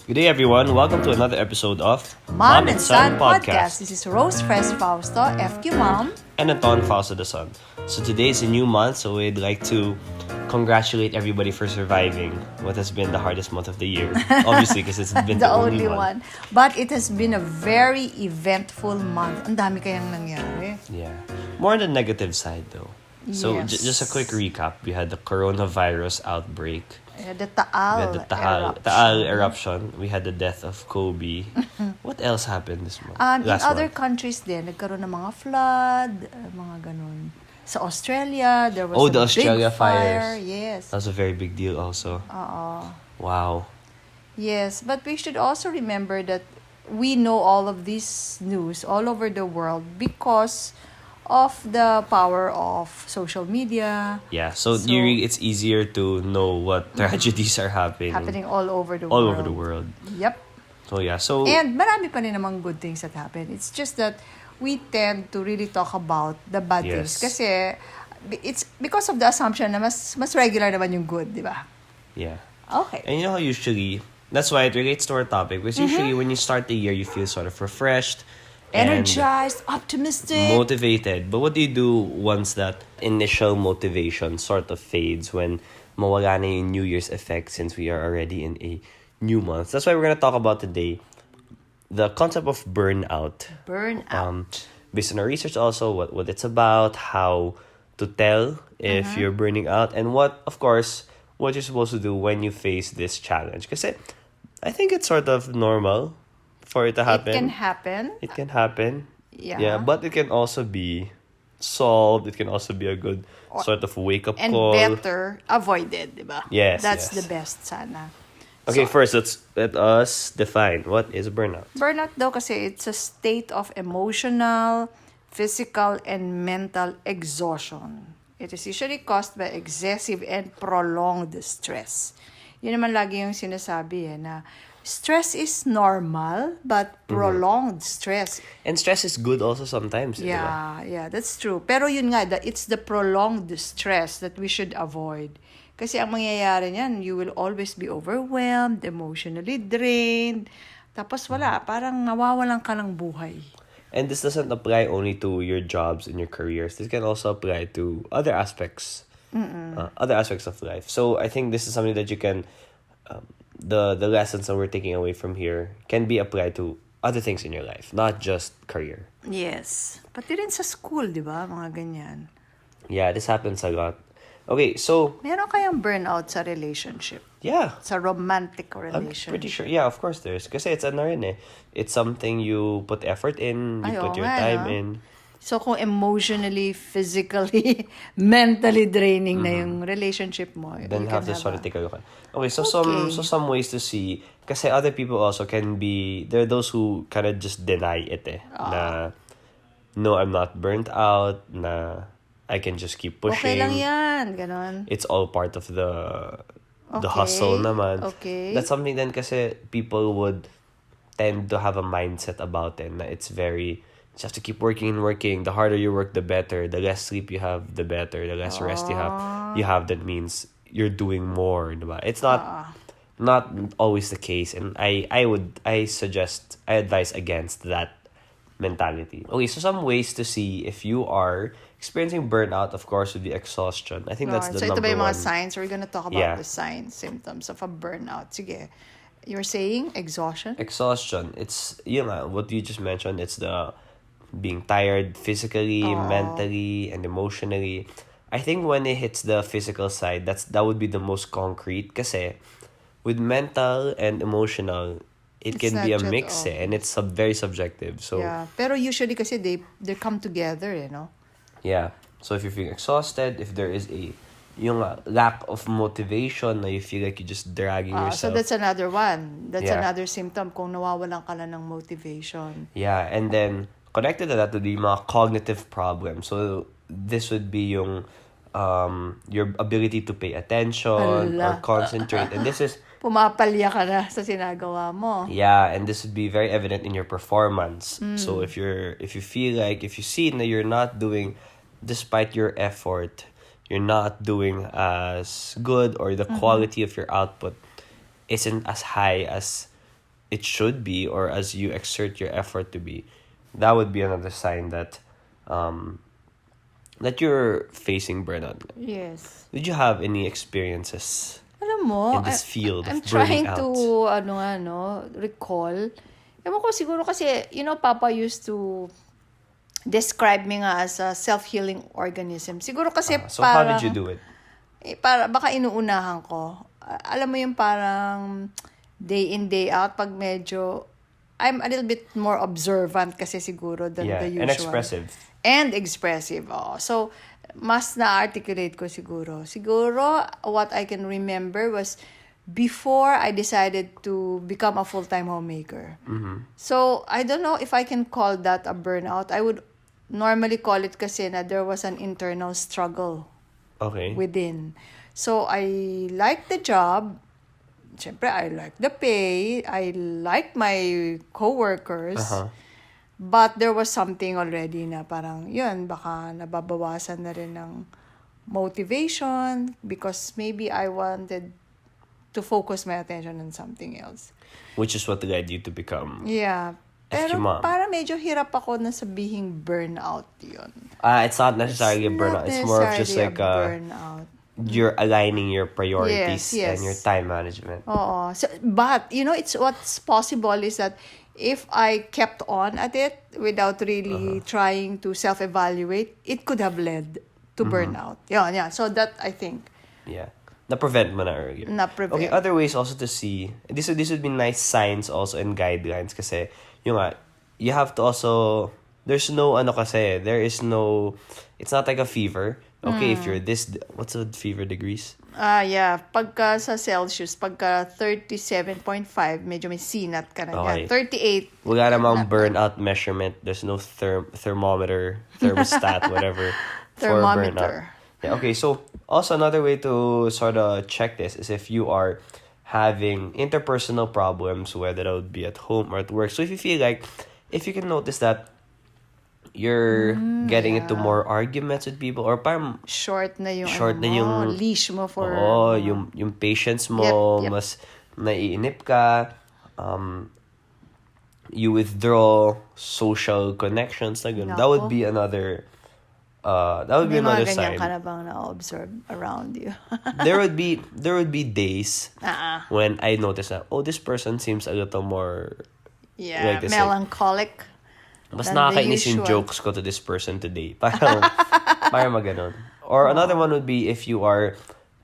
Good day, everyone. Welcome to another episode of Mom and Son Podcast. This is Rose Fresh Fausto, FQ Mom. and Anton Fausto the Son. So today is a new month, so we'd like to congratulate everybody for surviving what has been the hardest month of the year. Obviously, because it's been The only one. But it has been a very eventful month. Ang dami kayang nangyari. Yeah. More on the negative side, though. So Yes. just a quick recap. We had the coronavirus outbreak. The We had Taal the eruption. Taal eruption. We had the death of Kobe. What else happened this month? In Last other month? countries din, nagkaroon ng mga flood, mga ganun. Sa Australia, there was The a Australia big fire. fires. Yes. That was a very big deal also. Wow. Yes, but we should also remember that we know all of this news all over the world because of the power of social media. Yeah, so it's easier to know what tragedies are Happening all over the all world. over the world. Yep. So yeah, so And marami pa rin namang good things that happen. It's just that we tend to really talk about the bad things. Yes. Kasi it's because of the assumption na mas regular naman yung good, di ba? yeah. Okay. And you know how usually that's why it relates to our topic. Because usually when you start the year, you feel sort of refreshed, Energized, optimistic. motivated. But what do you do once that initial motivation sort of fades when mawala na yung New Year's effect since we are already in a new month? That's why we're gonna talk about today the concept of burnout. Burnout. Based on our research also, what it's about, how to tell if you're burning out, and what you're supposed to do when you face this challenge. Because I think it's sort of normal for it to happen. It can happen. It can happen. Yeah. But it can also be solved. It can also be a good sort of wake-up And call. better avoided, di ba? Yes, That's yes. the best sana. Okay, So, first, let us define what is burnout. burnout daw kasi it's a state of emotional, physical, and mental exhaustion. It is usually caused by excessive and prolonged stress. Yun naman lagi yung sinasabi na stress is normal, but prolonged stress. And stress is good also sometimes. di ba? Yeah, that's true. Pero yun nga, it's the prolonged stress that we should avoid. Kasi ang mangyayari niyan, you will always be overwhelmed, emotionally drained. Tapos wala, parang nawawalan ka ng buhay. And this doesn't apply only to your jobs and your careers. This can also apply to other aspects, other aspects of life. So I think this is something that you can, the lessons that we're taking away from here can be applied to other things in your life, not just career. Yes. Pati rin sa school, di ba? Mga ganyan. Yeah, this happens a lot. Okay, so Meron kayang burnout sa relationship? yeah, Sa romantic I'm relationship? pretty sure. Yeah, of course there's. Kasi it's ano rin eh. It's something you put effort in, you Ay, put oo your nga, time no? in. So kung emotionally, physically, mentally draining na yung relationship mo, Then you have can to sort of a- take a look at. Okay, so Okay. some ways to see. Kasi other people also can be. There are those who kind of just deny it eh. Na no, I'm not burnt out. Na I can just keep pushing. Okay lang yan, ganon. It's all part of the Okay. hustle naman. Okay. That's something then kasi people would tend to have a mindset about it. Na it's very, you just have to keep working and working. The harder you work, the better. The less sleep you have, the better. The less rest you have, that means you're doing more. Diba? It's not always the case. And I advise against that mentality. Okay, so some ways to see if you are experiencing burnout, of course, would be exhaustion. I think that's the So ito number ba yung one. mga signs? We're gonna talk about Yeah. the signs, symptoms of a burnout. Sige. You're saying exhaustion? Exhaustion. It's, what you just mentioned. It's the being tired physically, mentally, and emotionally. I think when it hits the physical side, that would be the most concrete. Kasi with mental and emotional, it It's can be a not mix yet, and it's very subjective. So Yeah. Pero usually kasi they come together, no? yeah. So if you're feeling exhausted, if there is yung lack of motivation, na you feel like you're just dragging So yourself. that's another one. That's Yeah. another symptom kung nawawalan ka na ng motivation. Yeah, and then connected to that would be mga cognitive problems. So this would be yung your ability to pay attention or Hala. concentrate. And this is Pumapalya ka na sa sinagawa mo. and this would be very evident in your performance. So if you see that you're not doing, despite your effort, you're not doing as good, or the quality of your output isn't as high as it should be or as you exert your effort to be, that would be another sign that that you're facing burnout. Yes. Did you have any experiences Alam mo, in this field I'm of burning trying out? to, recall. Ewan ko siguro kasi, Papa used to describe me nga as a self-healing organism. Siguro kasi So how did you do it? baka inuunahan ko. Alam mo yung parang day in, day out, pag medyo, I'm a little bit more observant kasi siguro than the usual. And expressive. And expressive, So, mas na-articulate ko siguro. Siguro, what I can remember was before I decided to become a full-time homemaker. So, I don't know if I can call that a burnout. I would normally call it kasi na there was an internal struggle within. So, I liked the job. Siyempre, I liked the pay. I liked my coworkers. But there was something already na parang, yun, baka nababawasan na rin ng motivation because maybe I wanted to focus my attention on something else. Which is what led you to become Yeah. Pero para medyo hirap ako na sabihing burnout yun. It's not necessarily a burnout. It's more of just like burnout. You're aligning your priorities and your time management. Oo. So, but, what's possible is that if I kept on at it without really trying to self-evaluate, it could have led to burnout. Yeah. So that, I think. Yeah. Na-prevent mo na earlier. Na-prevent. Okay, other ways also to see. This would be nice signs also and guidelines kasi you have to also, it's not like a fever. Okay, if you're what's the fever degrees? Yeah. Pagka sa Celsius, pagka 37.5, medyo may sinat ka na. Okay. Yeah, 38. Wala namang burnout measurement. There's no thermometer, thermostat, whatever. For burnout. Yeah, okay, so also another way to sort of check this is if you are having interpersonal problems, whether that would be at home or at work. So if you can notice that you're getting into more arguments with people or parang short na yung leash mo for yung patience mo yep. mas naiinip ka, you withdraw social connections na ganun. That would be another another sign. May mga ganyan ka na bang na-observe around you? there would be days when I notice that this person seems a little more melancholic. Mas nakakainis yung jokes ko to this person today. Parang maganon. Or another one would be if you are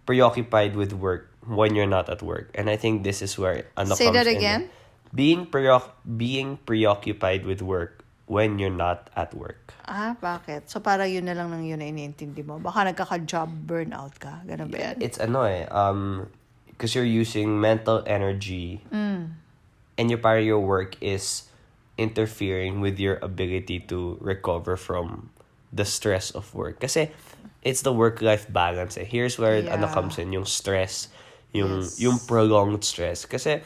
preoccupied with work when you're not at work. And I think this is where Say that again? Being preoccupied with work when you're not at work. Bakit? So parang yun na lang ng yun na iniintindi mo. Baka nagkaka-job burnout ka. Ganun ba yan? It's because you're using mental energy and your work is interfering with your ability to recover from the stress of work. Kasi it's the work-life balance. Here's where it comes in, yung stress, yung prolonged stress. Kasi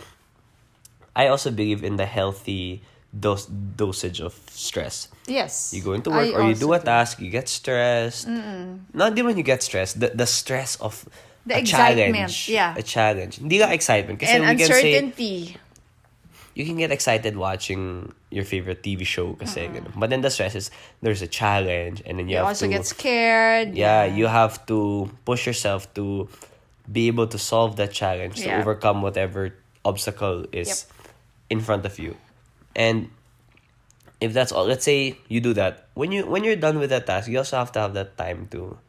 I also believe in the healthy dosage of stress. Yes. You go into work or you do a task, you get stressed. Not even when you get stressed, the stress of the a excitement, challenge. A challenge. Hindi ka excitement. Kasi and uncertainty. You can get excited watching your favorite TV show kasi ganun. But then the stress is there's a challenge and then you have also to get scared. Yeah, you have to push yourself to be able to solve that challenge, to overcome whatever obstacle is in front of you. And if that's all, let's say you do that. When you're done with that task, you also have to have that time to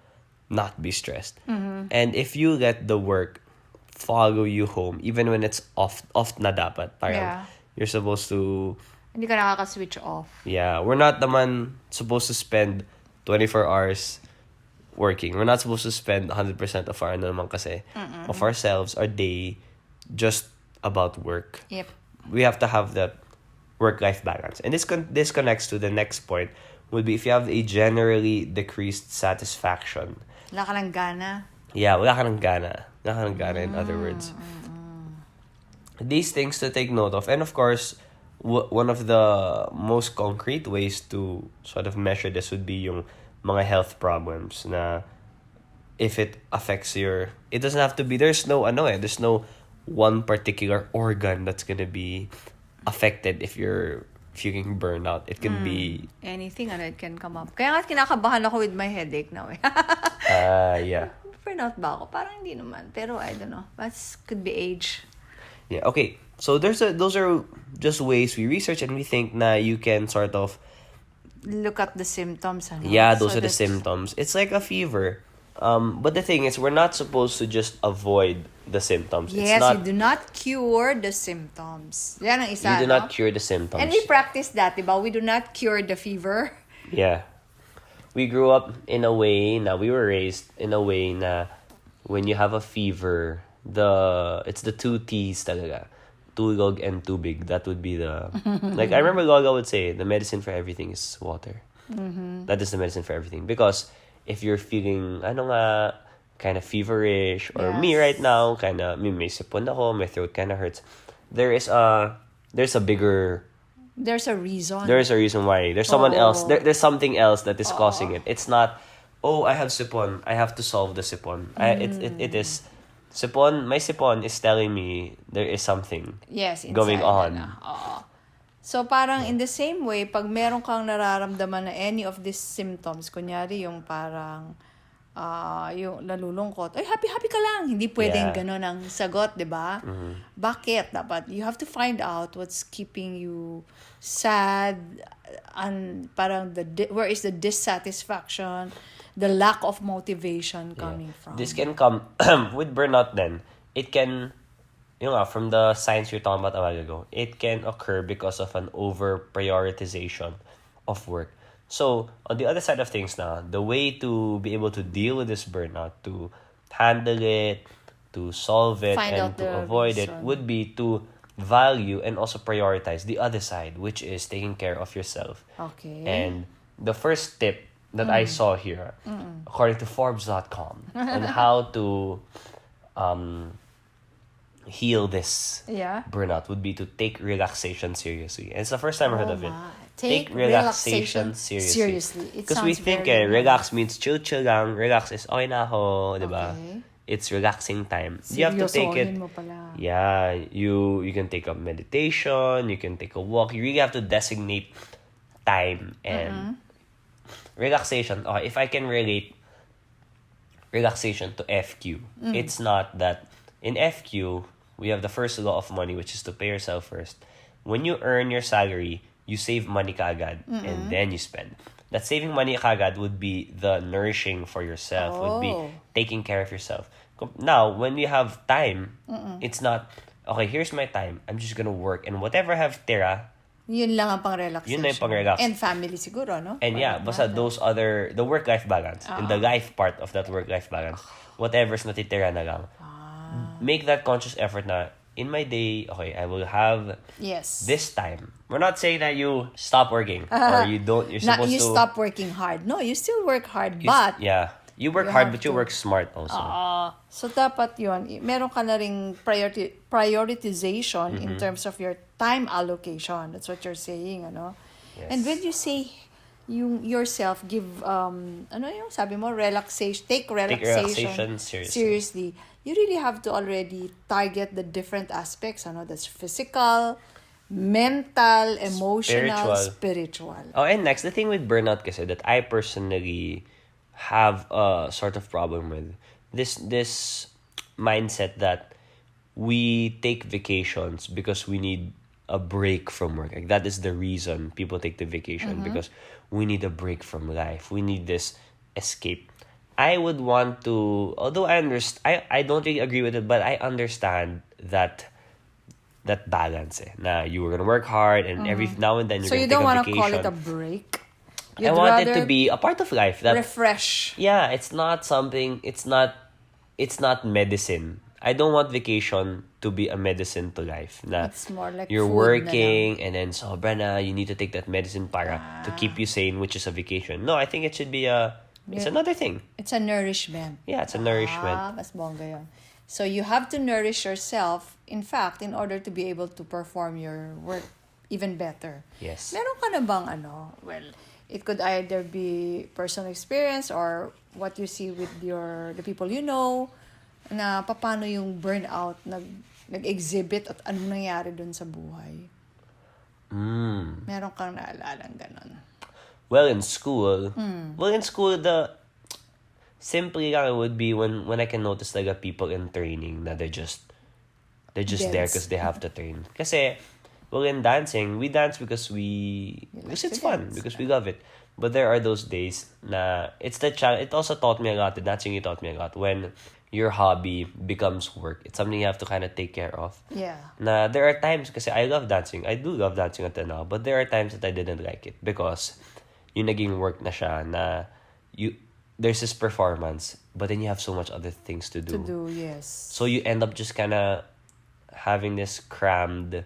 not be stressed. And if you let the work follow you home, even when it's off na dapat, parang you're supposed to... Hindi ka nakaka-switch off. Yeah, we're not naman supposed to spend 24 hours working. We're not supposed to spend 100% of our naman kasi of ourselves, our day, just about work. Yep. We have to have that work-life balance. And this connects to the next point, would be if you have a generally decreased satisfaction. Wala ka ng gana. Yeah, wala ka ng gana. Wala ka ng gana, in other words. These things to take note of. And of course, one of the most concrete ways to sort of measure this would be yung mga health problems na if it affects it doesn't have to be, there's no one particular organ that's gonna be affected if you're feeling burnout. It can be Anything, it can come up. Kaya nga kinakabahan ako with my headache now eh. yeah. Burnout ba ako? Parang hindi naman. Pero I don't know. That could be age. Yeah, okay. So those are just ways we research and we think na you can sort of Look at the symptoms. Ano? yeah, those So are the that's- symptoms. It's like a fever. But the thing is, we're not supposed to just avoid the symptoms. Yes, It's not, you do not cure the symptoms. Yan ang isa, you do no? not cure the symptoms. And we practice that, diba? We do not cure the fever. Yeah. We grew up in a way na we were raised in a way na when you have a fever, it's the two T's talaga. Tulog and tubig. That would be the like I remember Gaga would say the medicine for everything is water. That is the medicine for everything because if you're feeling kind of feverish or me Yes. right now may sipon ako, my throat kind of hurts. There's a bigger There's a reason. there's a reason why. There's someone else. Oh. There's something else that is causing it. It's not, oh, I have sipon. I have to solve the sipon. It is, sipon, my sipon is telling me there is something Yes, inside going on. na. Oo. So, parang in the same way, pag meron kang nararamdaman na any of these symptoms, kunyari yung parang yung nalulungkot, ay, happy ka lang. Hindi pwedeng Yeah. gano'n ang sagot, di ba? Bakit? Dapat, you have to find out what's keeping you sad, and parang where is the dissatisfaction, the lack of motivation coming from. This can come with burnout then. It can, from the science you're talking about a while ago, it can occur because of an over-prioritization of work. So, on the other side of things now, the way to be able to deal with this burnout, to handle it, to solve it, Find and out to the avoid it reason. would be to value and also prioritize the other side, which is taking care of yourself. Okay. And the first tip that I saw here, according to Forbes.com, on how to heal this Yeah. burnout would be to take relaxation seriously. And it's the first time I heard of it. my. Take relaxation seriously. It Because we sounds think very relax means chill lang. Relax is okay na ako, di ba? Okay. It's relaxing time. You have to take it. Seryosohin mo pala. Yeah, you can take a meditation, you can take a walk. You really have to designate time and relaxation. Okay, if I can relate relaxation to FQ, it's not that in FQ we have the first law of money, which is to pay yourself first. When you earn your salary, you save money kaagad and then you spend. That saving money kaagad would be the nourishing for yourself, would be Oh. taking care of yourself. Now, when you have time, it's not, okay, here's my time. I'm just gonna work. And whatever I have tira, Yun lang ang pang-relaxation. Yun na yung pang-relax. And family siguro, no? and yeah, basta those other, the work-life balance, and the life part of that work-life balance, whatever's natitira na lang. Make that conscious effort na, in my day, okay, I will have Yes. this time. We're not saying that you stop working, or you don't, you're Not supposed you to... stop working hard. No, you still work hard, you- but Yeah. You work you hard, have but you to- work smart also. so dapat yun, meron ka na ring prioritization in terms of your time allocation. That's what you're saying, ano? Yes. And when you say yung yourself give ano yung sabi mo take relaxation relaxation seriously. seriously, you really have to already target the different aspects, ano? That's physical, mental, emotional, spiritual. Oh, and next, the thing with burnout kasi that I personally have a sort of problem with this mindset that we take vacations because we need a break from work. Like that is the reason people take the vacation because we need a break from life. We need this escape. I would want to, although I don't really agree with it, but I understand that balance na you were gonna work hard and every now and then you're So you gonna don't take a want to vacation. call it a break? I want it to be a part of life. That refresh. yeah, it's not something. It's not medicine. I don't want vacation to be a medicine to life. Na It's more like you're food working and then sobra na you need to take that medicine para to keep you sane, which is a vacation. No, I think it should be it's another thing. It's a nourishment. Yeah, it's a nourishment. Mas bongga yun. So you have to nourish yourself, in fact, in order to be able to perform your work even better. Yes. Meron ka na bang well, it could either be personal experience or what you see with the people you know, na paano yung burnout nag-exhibit at anong nangyari dun sa buhay. Meron kang naalalang ganon? Well, in school, the simply lang it would be when I can notice like people in training na they're just there Dense. because they have to train. Kasi, well, in dancing, we dance because because like it's to fun, dance, because we love it. But there are those days na it's the challenge. It also taught me a lot. The dancing it taught me a lot when your hobby becomes work. It's something you have to kind of take care of. Yeah. Na there are times kasi I love dancing. I do love dancing until now. But there are times that I didn't like it because yung naging work na siya na there's this performance but then you have so much other things to do. To do, yes. So you end up just kind of having this crammed,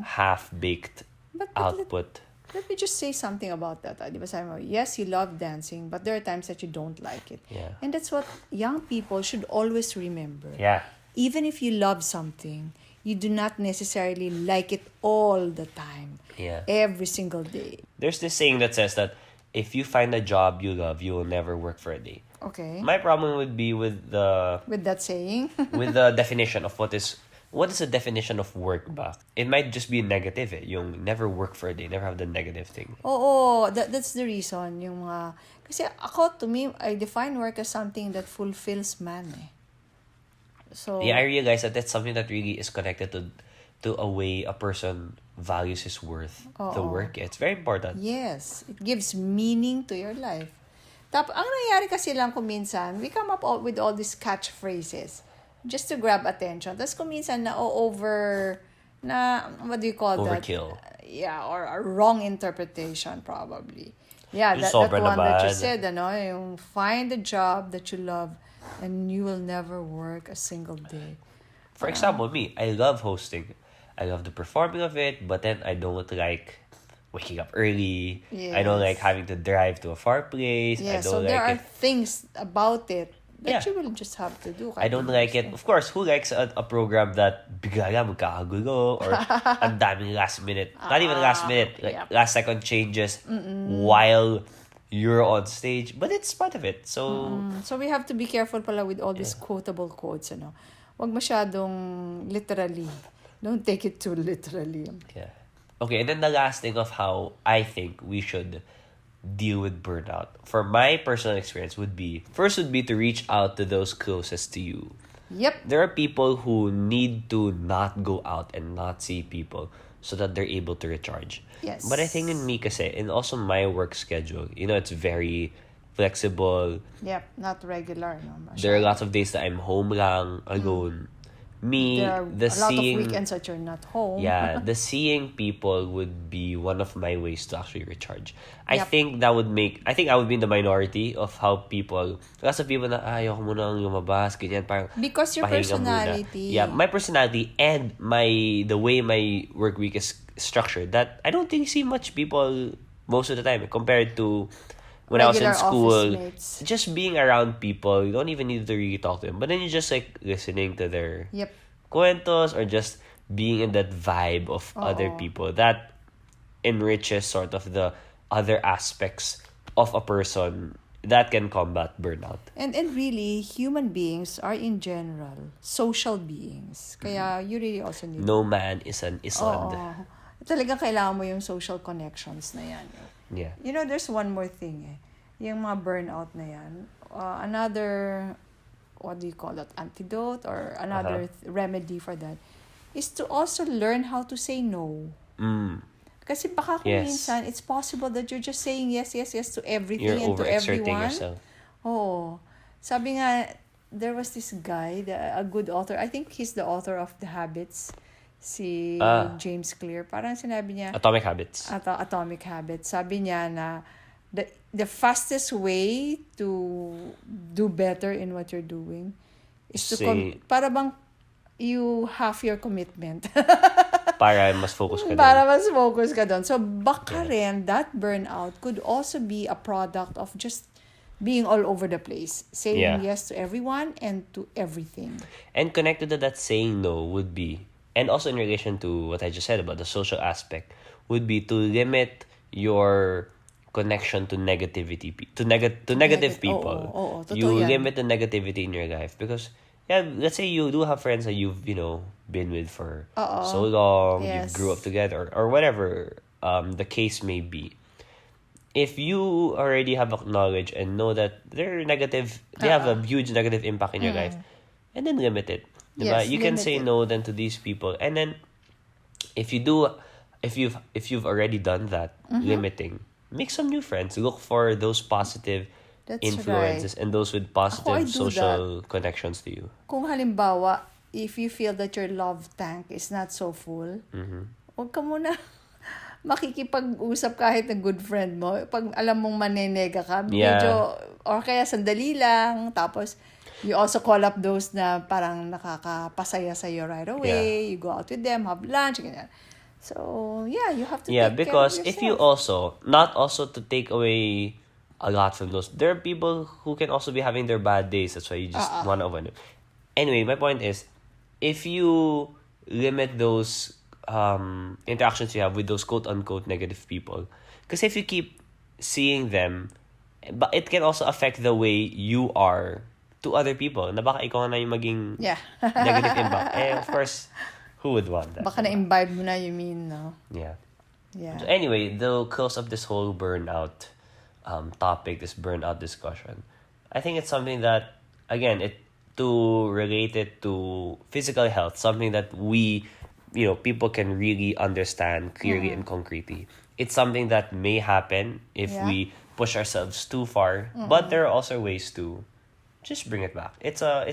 half-baked But output. Let me just say something about that. Di ba sabi mo, yes, you love dancing, but there are times that you don't like it. Yeah. And that's what young people should always remember. Yeah. Even if you love something, you do not necessarily like it all the time. Yeah. Every single day. There's this saying that says that if you find a job you love, you will never work for a day. Okay. My problem would be with With that saying. with the definition of what is the definition of work ba? It might just be negative yung never work for a day, never have the negative thing. Oo, that's the reason. Yung mga, kasi ako, to me, I define work as something that fulfills man So, Yeah, I realize that that's something that really is connected to a way a person values his worth. The work, it's very important. yes, it gives meaning to your life. Ang nangyayari kasi lang kung minsan, we come up with all these catchphrases just to grab attention. Tapos kung minsan what do you call Overkill. that? Yeah, or a wrong interpretation probably. Yeah, Yung that sobra one that you naman. said, yung find a job that you love and you will never work a single day. For example, me, I love hosting. I love the performing of it, but then I don't like waking up early. I don't like Yes. having to drive to a far place. Yeah, I don't so there are like it. things about it that Yeah. you will just have to do. I don't like it. Of course, who likes a program that bigla lang magkakagulo or ang daming last minute, not even last minute, like yep. last second changes while you're on stage. But it's part of it. So, So we have to be careful pala with all these quotable quotes, Wag masyadong literally. Don't take it too literally. yeah. Okay, and then the last thing of how I think we should deal with burnout, for my personal experience, would be to reach out to those closest to you. Yep. There are people who need to not go out and not see people so that they're able to recharge. Yes. But I think in me kasi, and also my work schedule, it's very flexible. Yep. Not regular, There are lots of days that I'm home lang, alone. Me, There are the a lot of seeing... weekends that you're not home. Yeah, the seeing people would be one of my ways to actually recharge. I Yep. think I would be in the minority of how people, lots of people na, ayoko muna lumabas, ganyan, parang Because your pahinga muna. personality. Yeah, my personality and the way my work week is structured, that I don't think see much people most of the time compared to when I was in Regular school. office mates. Just being around people, you don't even need to really talk to them. But then you just like listening to their Yep. cuentos or just being in that vibe of other people that enriches sort of the other aspects of a person that can combat burnout. And really, human beings are in general social beings. Kaya you really also need... No man is an island. Oo. Talagang kailangan mo yung social connections na yan. Yeah. There's one more thing Yung mga burnout na yan. Another, what do you call that, antidote or another remedy for that is to also learn how to say no. Kasi baka kung Yes. minsan, it's possible that you're just saying yes to everything You're and to overexerting everyone. yourself. Oo. Sabi nga, there was this guy, a good author. I think he's the author of The Habits. Si James Clear. Parang sinabi niya, Atomic Habits. Atomic Habits. Sabi niya na the fastest way to do better in what you're doing is to para bang you half your commitment. Para mas focus ka Para doon. mas focus ka doon. So baka rin that burnout could also be a product of just being all over the place. Saying yes to everyone and to everything. And connected to that saying no would be, and also in relation to what I just said about the social aspect, would be to limit your connection to negativity, to negative people. Oo, totoo You yan. limit the negativity in your life because, let's say you do have friends that you've, been with for so long, you Yes. grew up together, or whatever the case may be. If you already have acknowledged and know that they have a huge negative impact in your life, and then limit it. Diba? Yes, You can limit say it. no then to these people, and then if you do, if you've already done that, limiting, make some new friends. Look for those positive That's influences and those with I positive do social connections to you. Kung halimbawa, if you feel that your love tank is not so full, huwag ka muna makikipag-usap kahit ng good friend mo. Pag alam mong manenega ka, Yeah. medyo, or kaya sandali lang, tapos you also call up those na parang nakakapasaya sa'yo right away. You go out with them, have lunch, ganyan. So, yeah, you have to Yeah, take care of because if you yourself. also, not also to take away a lot from those, there are people who can also be having their bad days. That's why you just want to avoid them. Anyway, my point is, if you limit those interactions you have with those quote-unquote negative people, because if you keep seeing them, but it can also affect the way you are to other people. Na baka ikaw na yung maging Yeah. negative impact. Of course, who would want that? Baka na-imbibe mo na, you mean, no? Yeah. Yeah. So anyway, the close of this whole burnout topic, this burnout discussion, I think it's something that, again, to relate it to physical health, something that we, people can really understand clearly and concretely. It's something that may happen if Yeah. we push ourselves too far, but there are also ways to just bring it back. It's the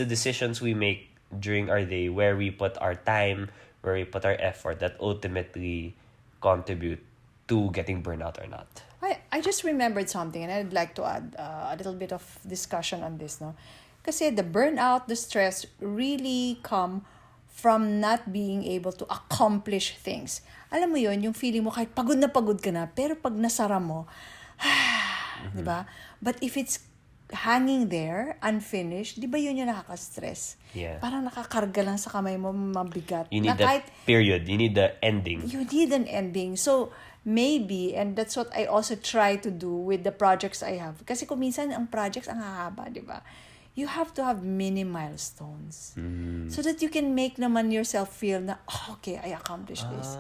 decisions we make during our day, where we put our time, where we put our effort, that ultimately contribute to getting burnout or not. I just remembered something, and I'd like to add a little bit of discussion on this, no? Kasi the burnout, the stress really come from not being able to accomplish things. Alam mo yon, yung feeling mo kahit pagod ka na, pero pag nasara mo, di ba? But if it's hanging there, unfinished, di ba yun yung nakaka-stress? Yeah. Parang nakakarga lang sa kamay mo, mabigat. You Na need that period. You need the ending. you need an ending. So, maybe, and that's what I also try to do with the projects I have. Kasi kung minsan ang projects ang hahaba, di ba? You have to have mini milestones. So that you can make naman yourself feel na, okay, I accomplished this.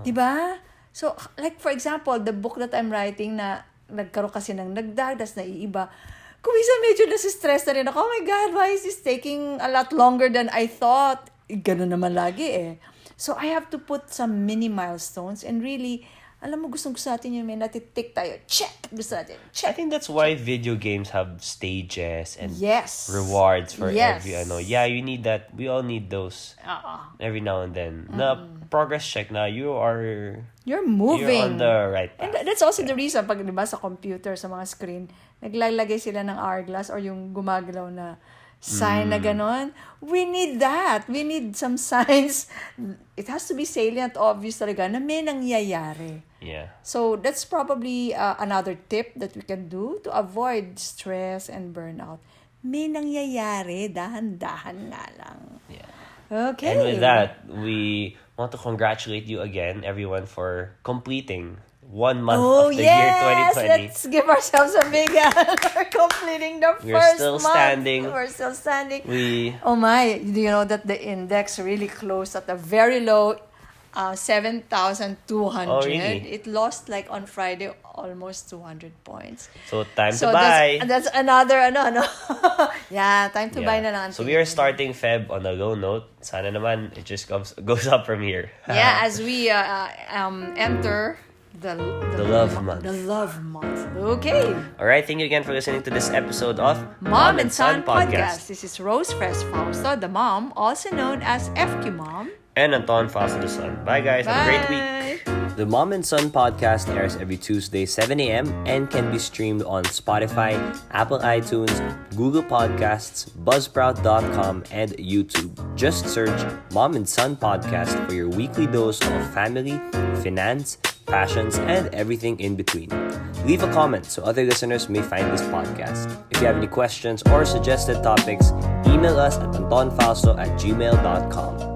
Di ba? So, like for example, the book that I'm writing na nagkaroon kasi ng nagdag, tas naiiba. Kung minsan medyo nasi-stress na rin ako, oh my God, why is this taking a lot longer than I thought? Ganun naman lagi eh. So, I have to put some mini milestones and really, alam mo, gustong-gusto natin yun, may natitik tayo. Check! Gusto natin. I Check! think that's why video games have stages and Yes. rewards for Yes. every Yeah, you need that. We all need those every now and then. Na progress check na You're you're moving. on the right And path. that's also the reason, pag diba sa computer, sa mga screen, naglalagay sila ng hourglass or yung gumagalaw na sign na ganon. We need that. We need some signs. It has to be salient, obvious talaga, na may nangyayari. Yeah. So, that's probably another tip that we can do to avoid stress and burnout. May nangyayari, dahan-dahan nga lang. Yeah. Okay. And with that, we want to congratulate you again, everyone, for completing 1 month Oh, of the yes! year 2020. Let's give ourselves a big hand for completing the We're first still month. standing. We're still standing. Oh my, do you know that the index really closed at a very low 7,200. Oh, really? It lost like on Friday almost 200 points. So time So to buy. that's another ano. Yeah, time to buy na lang. So we are starting Feb on a low note. Sana naman it just goes up from here. Yeah, as we enter the love month. The love month. Okay. All right, thank you again for listening to this episode of Mom and Son Podcast. This is Rose Fresh Fausto, the mom, also known as FQ Mom. And Anton Fausto the son. Bye guys, have a great week. The Mom and Son Podcast airs every Tuesday 7 a.m. and can be streamed on Spotify, Apple iTunes, Google Podcasts, Buzzsprout.com, and YouTube. Just search Mom and Son Podcast for your weekly dose of family, finance, passions, and everything in between. Leave a comment so other listeners may find this podcast. If you have any questions or suggested topics, email us at antonfausto@gmail.com.